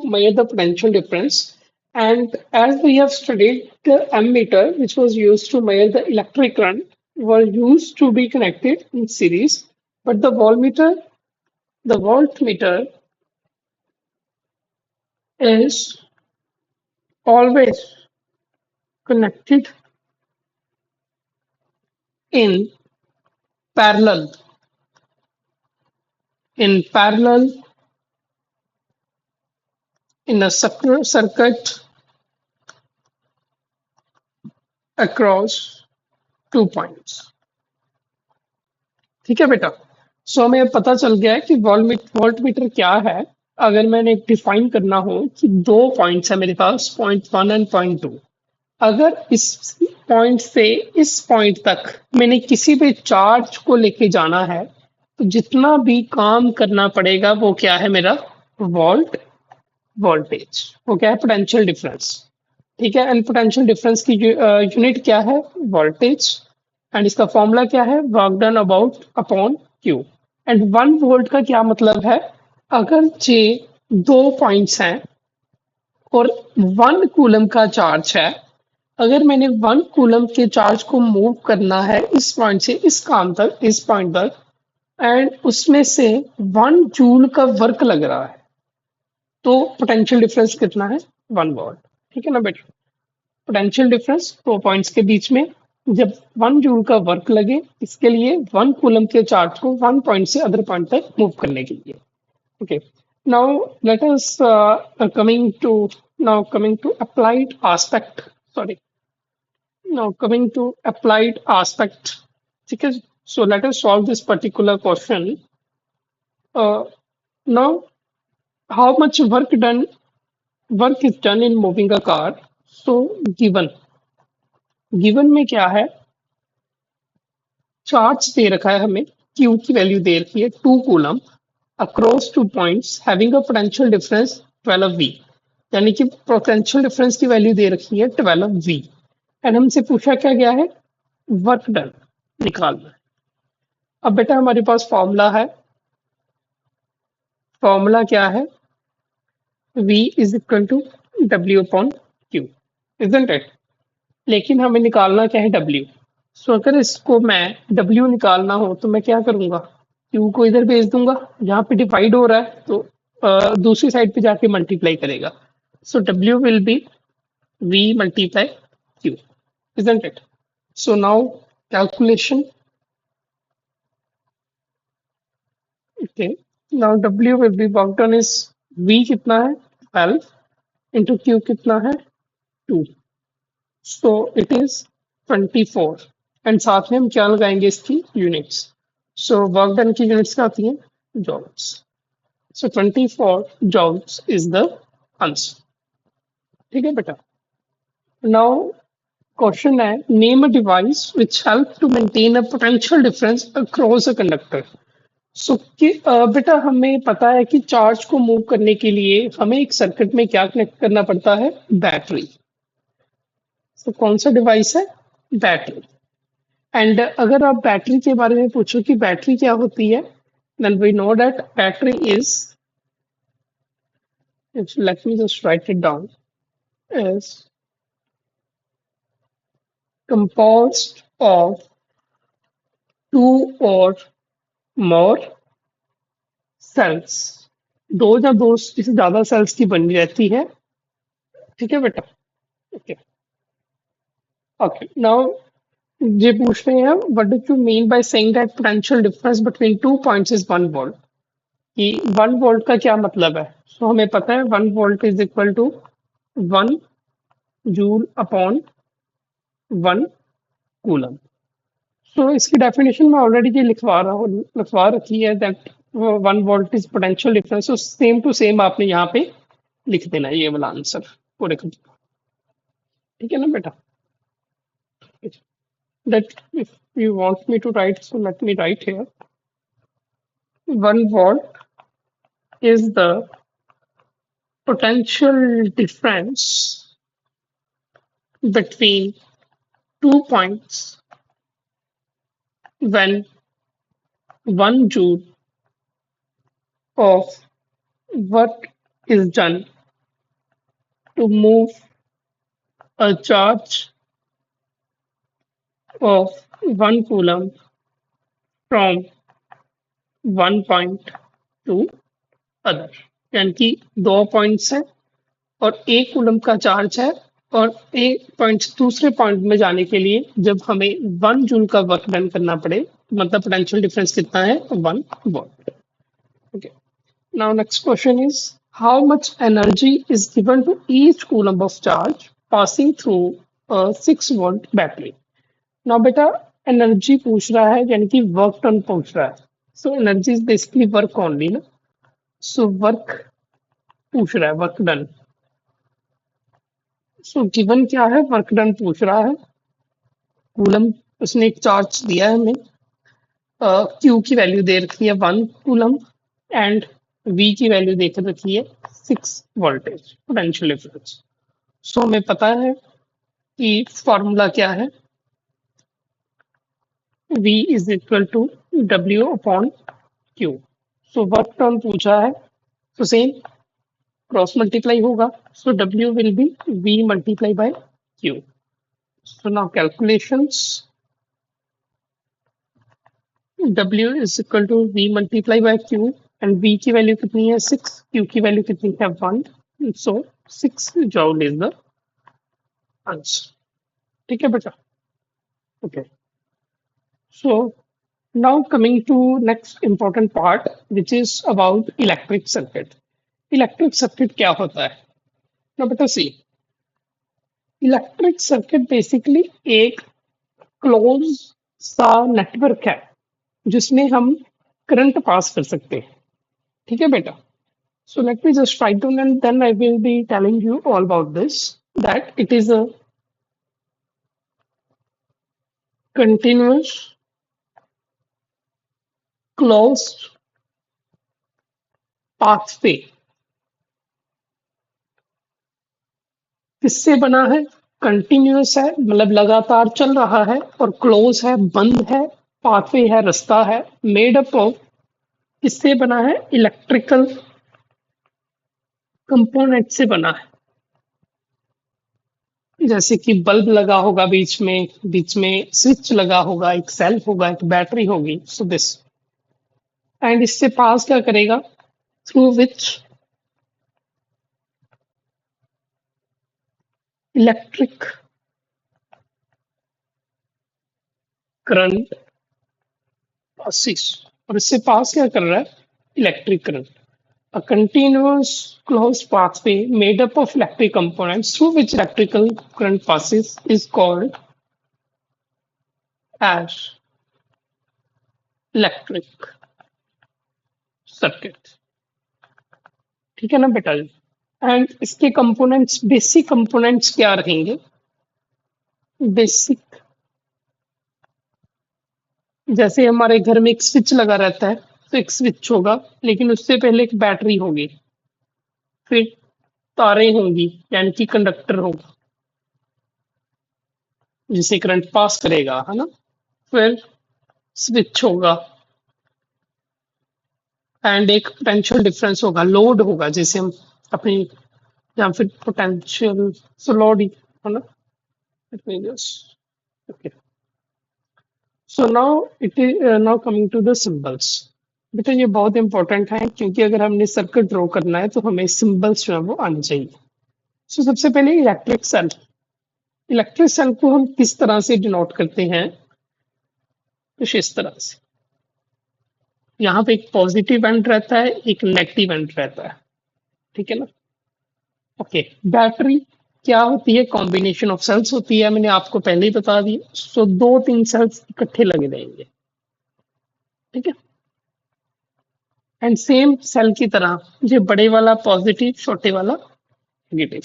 measure the potential difference. And as we have studied, the ammeter, which was used to measure the electric current, were used to be connected in series. But the voltmeter is always connected in parallel, in parallel in a circuit across 2 points. ठीक है बेटा. सो हमें अब पता चल गया है कि वोल्ट मीटर क्या है. अगर मैंने डिफाइन करना हो कि दो पॉइंट्स है मेरे पास, point one and point two. अगर इस पॉइंट से इस पॉइंट तक मैंने किसी भी चार्ज को लेके जाना है, तो जितना भी काम करना पड़ेगा वो क्या है मेरा वोल्ट वोल्टेज. वो क्या है पोटेंशियल डिफरेंस. ठीक है. एंड पोटेंशियल डिफरेंस की यूनिट क्या है वोल्टेज. एंड इसका फॉर्मूला क्या है work done about upon Q. And 1 volt का क्या मतलब है. अगर जे दो पॉइंट्स हैं और 1 कूलम का चार्ज है, अगर मैंने 1 कूलम के चार्ज को मूव करना है इस पॉइंट से इस काम तक, इस पॉइंट तक, एंड उसमें से 1 जूल का वर्क लग रहा है, तो पोटेंशियल डिफरेंस कितना है 1 वोल्ट. ठीक है ना बेटा. पोटेंशियल डिफरेंस दो पॉइंट्स के बीच में जब 1 जूल का वर्क लगे, इसके लिए 1 कूलम के चार्ज को 1 पॉइंट से अदर पॉइंट तक मूव करने के लिए. Okay. Now let us coming to applied aspect. Sorry. Now coming to applied aspect. ठीक है. So let us solve this particular question. Now how much work is done in moving a car. So given में क्या है, charge दे रखा है हमें, Q की value दे रखी है 2 coulomb across 2 points having a potential difference 12 V. यानी कि पोटेंशियल डिफरेंस की वैल्यू दे रखी है 12 V. एंड हमसे पूछा क्या गया है वर्क डन निकालना है. अब बेटा हमारे पास फॉर्मूला है. फॉर्मूला क्या है V is equal to W upon Q. Isn't it. लेकिन हमें निकालना क्या है W. सो अगर इसको मैं W निकालना हो तो मैं क्या करूंगा, Q को इधर भेज दूंगा, जहाँ पे डिवाइड हो रहा है तो दूसरी साइड पे जाके मल्टीप्लाई करेगा. सो W will be V multiply Q. Isn't it. So now calculation. Okay. Now W will B work done is V कितना है 12 इंटू Q कितना है 2. So it is 24. एंड साथ में हम क्या लगाएंगे इसकी यूनिट्स. सो वर्क डन की यूनिट्स क्या आती हैं joules. So 24 joules is the answer. ठीक है बेटा. नाउ क्वेश्चन है name a device which help to maintain a potential difference across a conductor. So बेटा हमें पता है कि चार्ज को मूव करने के लिए हमें एक सर्किट में क्या कनेक्ट करना पड़ता है बैटरी. तो कौन सा डिवाइस है बैटरी. एंड अगर आप बैटरी के बारे में पूछो कि बैटरी क्या होती है, then we know that battery is, let me just write it down, is composed of two or more cells. दो या दो से ज्यादा सेल्स की बनी रहती है. ठीक है बेटा. ओके. ओके. नाउ ये पूछ रहे हैं what do you mean by saying that potential difference between 2 points is 1 volt. कि 1 वोल्ट का क्या मतलब है. सो हमें पता है 1 volt is equal to 1 joule upon 1 coulomb. So इसकी डेफिनेशन में ऑलरेडी ये लिखवा रखी है that 1 volt is potential difference. So same to same आपने यहाँ पे लिख देना है ये वाला आंसर पूरे का. ठीक है ना बेटा. That if you want me to write, so let me write here 1 volt is the potential difference between 2 points when 1 joule of work is done to move a charge of 1 coulomb from one point to other, यानी कि दो points है और एक coulomb का charge है, और एक पॉइंट से दूसरे पॉइंट में जाने के लिए जब हमें 1 जूल का वर्क डन करना पड़े, मतलब पोटेंशियल डिफरेंस कितना है, 1 watt. Okay, now next question is how much energy is given to each coulomb of charge passing through 6 volt battery. Now बेटा, एनर्जी पूछ रहा है, यानी कि वर्क डन पूछ रहा है। So energy is basically work only ना, सो वर्क पूछ रहा है, वर्क डन। सो गिवन क्या है, वर्क डन पूछ रहा है। कूलम, उसने एक चार्ज दिया है हमें, क्यू की वैल्यू दे रखी है 1 कूलम एंड वी की वैल्यू दे रखी है 6 वोल्टेज पोटेंशियल डिफरेंस। सो हमें पता है कि फॉर्मूला क्या है, V is equal to W upon Q। So work done पूछा है, तो सेम क्रॉस मल्टीप्लाई होगा, so W will be V multiply by Q। So now calculations, W is equal to V multiply by Q, and V की value कितनी है 6, Q की value कितनी है 1, so 6 joule is the answer। ठीक है बेटा, okay, so now coming to next important part which is about electric circuit। Electric circuit क्या होता है ना बेटा, सी इलेक्ट्रिक सर्किट बेसिकली एक क्लोज सा नेटवर्क है जिसमें हम करंट पास कर सकते हैं। ठीक है बेटा, so let me just write down and then I will be telling you all about this, that it is a continuous closed pathway। किससे बना है, कंटिन्यूस है, मतलब लगातार चल रहा है, और क्लोज है, बंद है, पाथवे है, रास्ता है, मेड अप ऑफ, किससे बना है, इलेक्ट्रिकल कंपोनेंट से बना है। जैसे कि बल्ब लगा होगा बीच में स्विच लगा होगा, एक सेल होगा, एक बैटरी होगी, सो दिस, एंड इससे पास क्या करेगा, through which electric current passes, और इससे पास क्या कर रहा है, electric current. A continuous closed pathway made up of electric components through which electrical current passes is called as electric circuit। ठीक है ना बेटा जी, एंड इसके कंपोनेंट्स, बेसिक कंपोनेंट्स क्या रहेंगे, बेसिक, जैसे हमारे घर में एक स्विच लगा रहता है, तो एक स्विच होगा, लेकिन उससे पहले एक बैटरी होगी, फिर तारें होंगी, यानी कि कंडक्टर होगा जिसे करंट पास करेगा, है ना, फिर स्विच होगा, एंड एक पोटेंशियल डिफरेंस होगा, लोड होगा, जैसे हम अपनी, या फिर पोटेंशियल, सो लोड है ना, okay. So now it is, now coming to the symbols. बेटा ये बहुत इंपॉर्टेंट है, क्योंकि अगर हमने सर्किट ड्रॉ करना है तो हमें सिंबल्स जो है वो आने चाहिए। सो सबसे पहले इलेक्ट्रिक सेल, इलेक्ट्रिक सेल को हम किस तरह से डिनोट करते हैं, कुछ इस तरह से, यहाँ पे एक पॉजिटिव एंड रहता है, एक नेगेटिव एंड रहता है, ठीक है ना। ओके, बैटरी क्या होती है, कॉम्बिनेशन ऑफ सेल्स होती है, मैंने आपको पहले ही बता दिया। सो 2-3 सेल्स इकट्ठे लगे रहेंगे, ठीक है, एंड सेम सेल की तरह ये बड़े वाला पॉजिटिव, छोटे वाला नेगेटिव।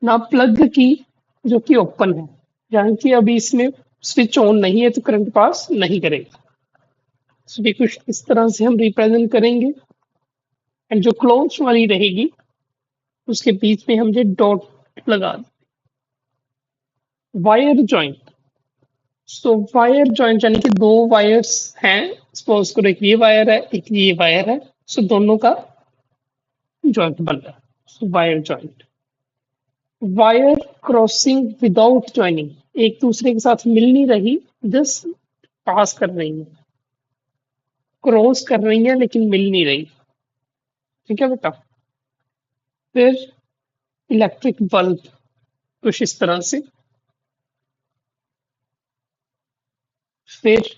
ना प्लग की, जो कि ओपन है, यानी कि अभी इसमें स्विच ऑन नहीं है तो करंट पास नहीं करेगा, सो भी कुछ इस तरह से हम रिप्रेजेंट करेंगे। एंड जो क्लोज वाली रहेगी उसके बीच में हम ये डॉट लगा दें। वायर जॉइंट, सो वायर जॉइंट यानी कि दो वायर्स हैं, सपोज करो एक ये वायर है, एक ये वायर है, सो दोनों का जॉइंट बन रहा है, so wire joint. Wire crossing without joining, एक दूसरे के साथ मिल नहीं रही, जस्ट पास कर रही है, क्रॉस कर रही है लेकिन मिल नहीं रही। ठीक है बेटा। फिर इलेक्ट्रिक बल्ब कुछ इस तरह से। फिर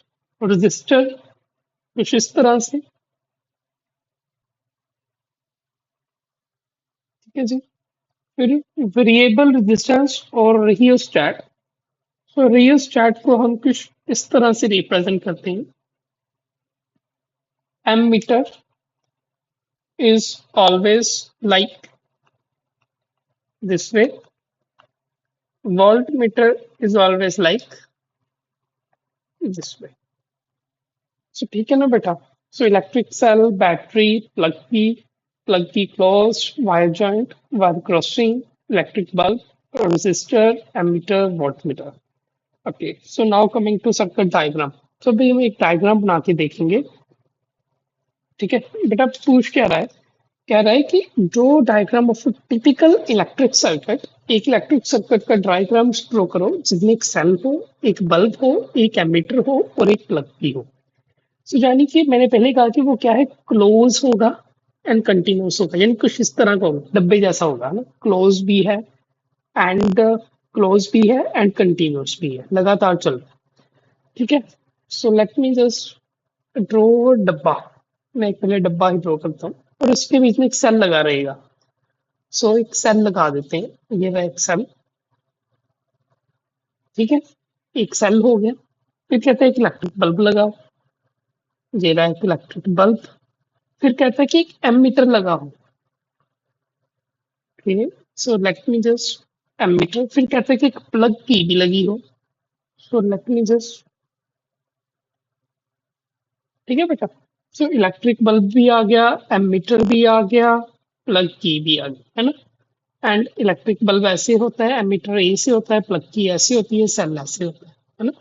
रजिस्टर कुछ इस तरह से। ठीक है जी। फिर वेरिएबल रेजिस्टेंस और रियोस्टैट। सो रियोस्टैट को हम कुछ इस तरह से रिप्रेजेंट करते हैं। Ammeter is always like this way, voltmeter is always like this way। so ठीक है ना बेटा। so electric cell, battery, plug key closed, wire joint, wire crossing, electric bulb, resistor, ammeter, voltmeter। okay, so now coming to circuit diagram। so अभी हम एक diagram बना के देखेंगे। ठीक है बेटा। पूछ क्या रहा है, कह रहा है कि जो diagram of typical electric circuit, एक इलेक्ट्रिक सर्किट का डायग्राम ड्रॉ करो जिसमें एक सेल हो, एक बल्ब हो, एक एमीटर हो और एक प्लग भी हो। सो यानी कि मैंने पहले कहा कि वो क्या है, क्लोज होगा एंड कंटिन्यूस होगा, यानी कुछ इस तरह का होगा, डब्बे जैसा होगा ना, क्लोज भी है एंड क्लोज भी है एंड कंटिन्यूस भी है, लगातार चल रहा है। ठीक है। So let me just draw डब्बा। मैं एक पहले डब्बा ही ड्रॉ करता हूँ और उसके बीच में एक सेल लगा रहेगा। सो एक सेल लगा देते हैं, ये रहा एक सेल। ठीक है, एक सेल हो गया। फिर कहते हैं एक इलेक्ट्रिक बल्ब लगाओ, ये रहा एक इलेक्ट्रिक बल्ब। फिर कहता है कि एक एमीटर लगाओ। ठीक है। So let me just ammeter. फिर कहता है कि एक प्लग की भी लगी हो। सो लेट मी जस्ट। ठीक है बेटा। सो इलेक्ट्रिक बल्ब भी आ गया, एमीटर भी आ गया, प्लग की भी आ गई, है ना। एंड इलेक्ट्रिक बल्ब ऐसे होता है, एमीटर ऐसे होता है, प्लग की ऐसे होती है, सेल ऐसे होता है ना।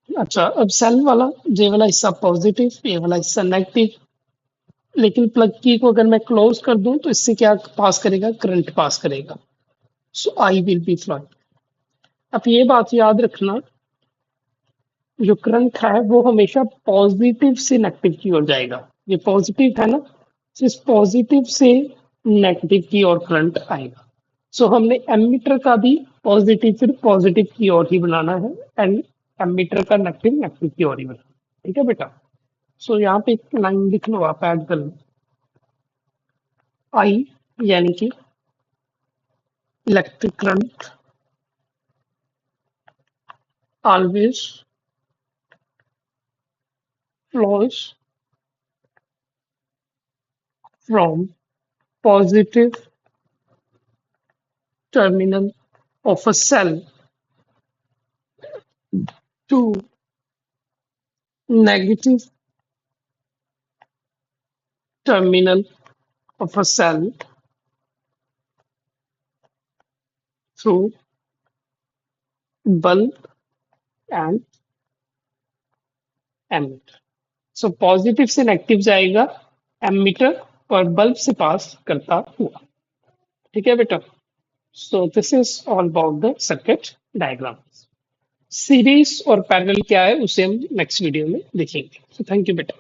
अच्छा, अब सेल वाला, ये वाला हिस्सा पॉजिटिव, ये वाला हिस्सा नेगेटिव। लेकिन प्लग की को अगर मैं क्लोज कर दूं तो इससे क्या पास करेगा, करंट पास करेगा। सो आई विल बी फ्लो। अब ये बात याद रखना, जो करंट है वो हमेशा पॉजिटिव से नेगेटिव की ओर जाएगा। ये पॉजिटिव है ना, तो इस पॉजिटिव से नेगेटिव की ओर करंट आएगा। सो हमने एमीटर का भी पॉजिटिव फिर पॉजिटिव की ओर ही बनाना है एंड एमीटर का नेगेटिव नेगेटिव की ओर ही बनाना है। ठीक है बेटा। सो यहाँ पे एक लाइन लिख लो आप ऐड कर लो। आई यानी कि electric current always flows from positive terminal of a cell to negative terminal of a cell through bulb and ammeter. So positive से नेगेटिव जाएगा एमीटर और बल्ब से पास करता हुआ। ठीक है बेटा। So this is all about the circuit diagram. Series और पैरेलल क्या है उसे हम नेक्स्ट वीडियो में देखेंगे। सो थैंक यू बेटा।